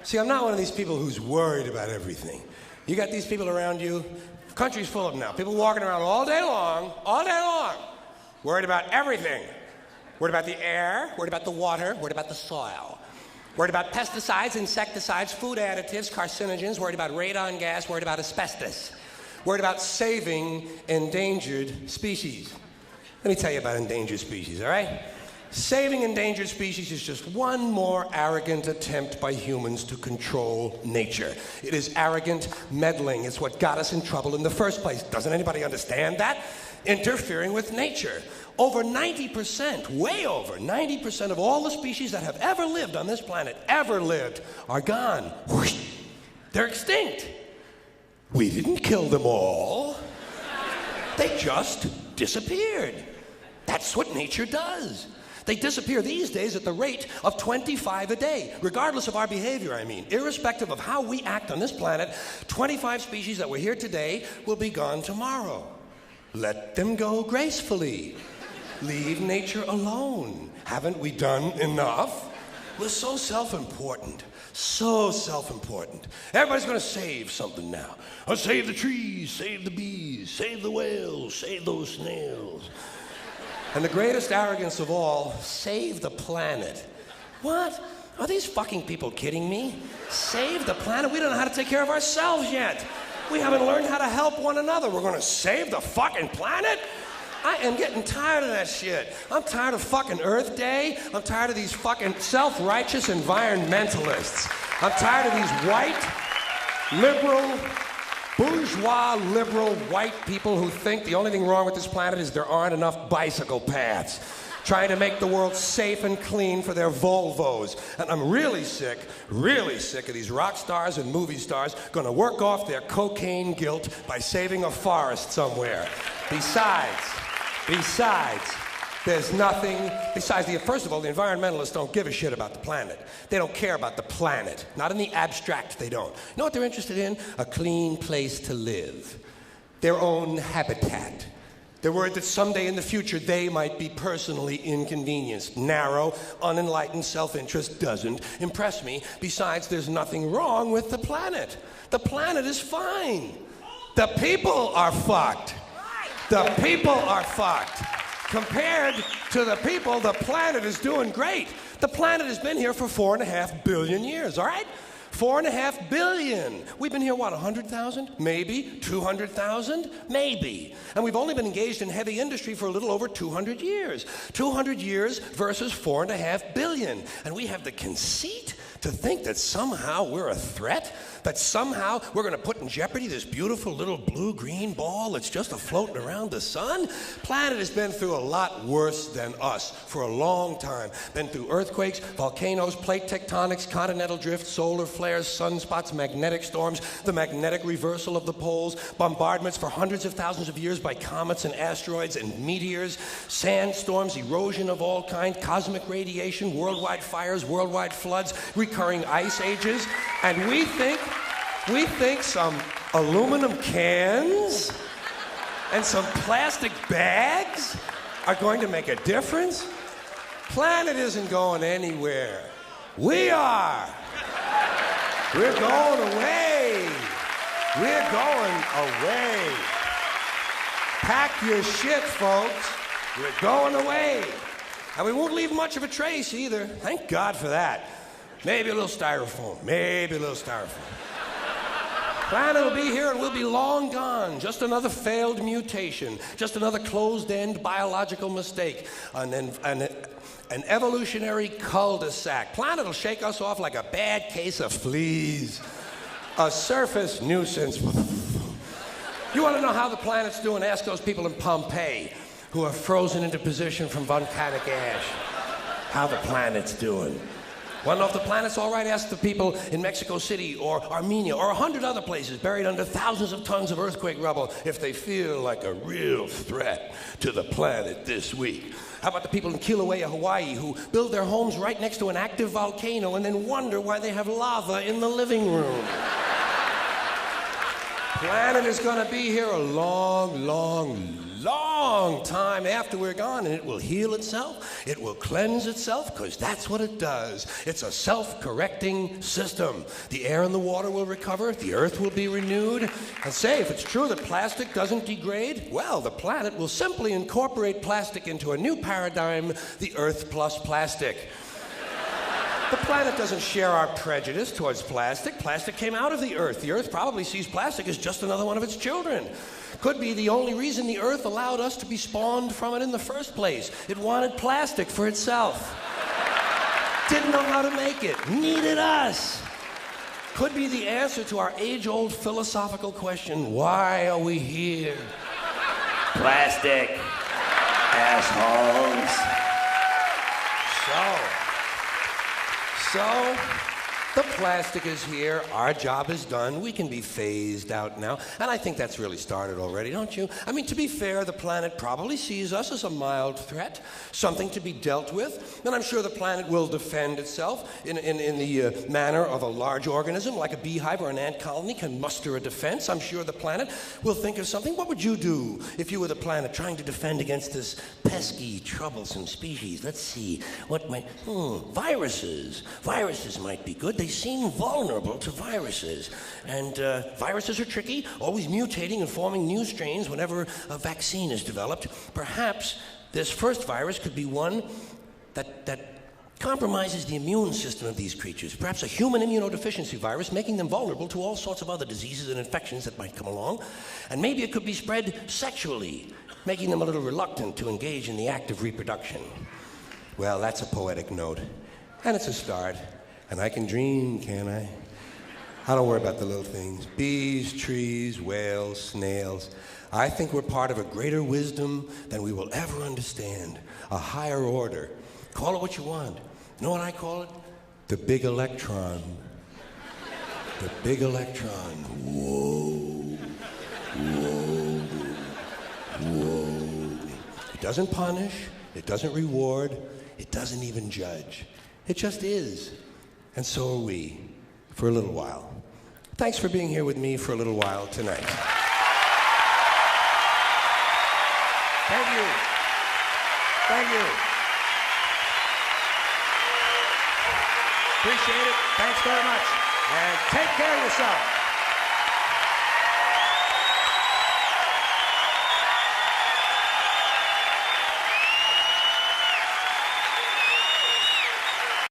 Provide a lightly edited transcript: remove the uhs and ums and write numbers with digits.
See, I'm not one of these people who's worried about everything. You got these people around you, country's full of them now. People walking around all day long, worried about everything. Worried about the air, worried about the water, worried about the soil. Worried about pesticides, insecticides, food additives, carcinogens, worried about radon gas, worried about asbestos. Worried about saving endangered species. Let me tell you about endangered species, all right? Saving endangered species is just one more arrogant attempt by humans to control nature. It is arrogant meddling. It's what got us in trouble in the first place. Doesn't anybody understand that? Interfering with nature. Over 90%, way over 90% of all the species that have ever lived on this planet, are gone. Whoosh. They're extinct. We didn't kill them all. They just disappeared. That's what nature does. They disappear these days at the rate of 25 a day, regardless of our behavior, I mean. Irrespective of how we act on this planet, 25 species that were here today will be gone tomorrow. Let them go gracefully. Leave nature alone. Haven't we done enough? We're so self-important. So self-important. Everybody's going to save something now. I'll save the trees, save the bees, save the whales, save those snails. And the greatest arrogance of all, save the planet. What? Are these fucking people kidding me? Save the planet? We don't know how to take care of ourselves yet. We haven't learned how to help one another. We're going to save the fucking planet? I am getting tired of that shit. I'm tired of fucking Earth Day. I'm tired of these fucking self-righteous environmentalists. I'm tired of these white, liberal, bourgeois, liberal, white people who think the only thing wrong with this planet is there aren't enough bicycle paths. Trying to make the world safe and clean for their Volvos. And I'm really sick of these rock stars and movie stars gonna work off their cocaine guilt by saving a forest somewhere. Besides, there's nothing, first of all, the environmentalists don't give a shit about the planet. They don't care about the planet. Not in the abstract, they don't. You know what they're interested in? A clean place to live. Their own habitat. They're worried that someday in the future they might be personally inconvenienced. Narrow, unenlightened self-interest doesn't impress me. Besides, there's nothing wrong with the planet. The planet is fine. The people are fucked. The people are fucked. Compared to the people, the planet is doing great. The planet has been here for 4.5 billion years, all right? 4.5 billion. We've been here, what, 100,000? Maybe. 200,000? Maybe. And we've only been engaged in heavy industry for a little over 200 years. 200 years versus 4.5 billion. And we have the conceit to think that somehow we're a threat, that somehow we're going to put in jeopardy this beautiful little blue-green ball that's just floating around the sun. Planet has been through a lot worse than us for a long time. Been through earthquakes, volcanoes, plate tectonics, continental drift, solar flares, sunspots, magnetic storms, the magnetic reversal of the poles, bombardments for hundreds of thousands of years by comets and asteroids and meteors, sandstorms, erosion of all kinds, cosmic radiation, worldwide fires, worldwide floods, recurring ice ages, and we think some aluminum cans and some plastic bags are going to make a difference? Planet isn't going anywhere. We are. We're going away. We're going away. Pack your shit, folks. We're going away. And we won't leave much of a trace either. Thank God for that. Maybe a little styrofoam. Planet will be here and we'll be long gone. Just another failed mutation. Just another closed-end biological mistake. An evolutionary cul-de-sac. Planet will shake us off like a bad case of fleas. A surface nuisance. You want to know how the planet's doing? Ask those people in Pompeii who are frozen into position from volcanic ash. How the planet's doing. Want to know if the planet's all right? Ask the people in Mexico City or Armenia or 100 other places buried under thousands of tons of earthquake rubble if they feel like a real threat to the planet this week. How about the people in Kilauea, Hawaii, who build their homes right next to an active volcano and then wonder why they have lava in the living room? Planet is going to be here a long, long, long long time after we're gone, and it will heal itself, it will cleanse itself, because that's what it does. It's a self-correcting system. The air and the water will recover, the earth will be renewed, and say, if it's true that plastic doesn't degrade, well, the planet will simply incorporate plastic into a new paradigm, the Earth plus plastic. The planet doesn't share our prejudice towards plastic. Plastic came out of the Earth. The Earth probably sees plastic as just another one of its children. Could be the only reason the Earth allowed us to be spawned from it in the first place. It wanted plastic for itself. Didn't know how to make it. Needed us. Could be the answer to our age-old philosophical question, why are we here? Plastic. Assholes. So, the plastic is here, our job is done, we can be phased out now, and I think that's really started already, don't you? I mean, to be fair, the planet probably sees us as a mild threat, something to be dealt with, and I'm sure the planet will defend itself in the manner of a large organism, like a beehive or an ant colony can muster a defense. I'm sure the planet will think of something. What would you do if you were the planet trying to defend against this pesky, troublesome species? Let's see, what might, viruses. Viruses might be good. They seem vulnerable to viruses. And viruses are tricky, always mutating and forming new strains whenever a vaccine is developed. Perhaps this first virus could be one that compromises the immune system of these creatures. Perhaps a human immunodeficiency virus, making them vulnerable to all sorts of other diseases and infections that might come along. And maybe it could be spread sexually, making them a little reluctant to engage in the act of reproduction. Well, that's a poetic note. And it's a start. And I can dream, can't I? I don't worry about the little things. Bees, trees, whales, snails. I think we're part of a greater wisdom than we will ever understand. A higher order. Call it what you want. You know what I call it? The big electron. The big electron. Whoa. Whoa. Whoa. It doesn't punish. It doesn't reward. It doesn't even judge. It just is. And so are we, for a little while. Thanks for being here with me for a little while tonight. Thank you. Thank you. Appreciate it. Thanks very much. And take care of yourself.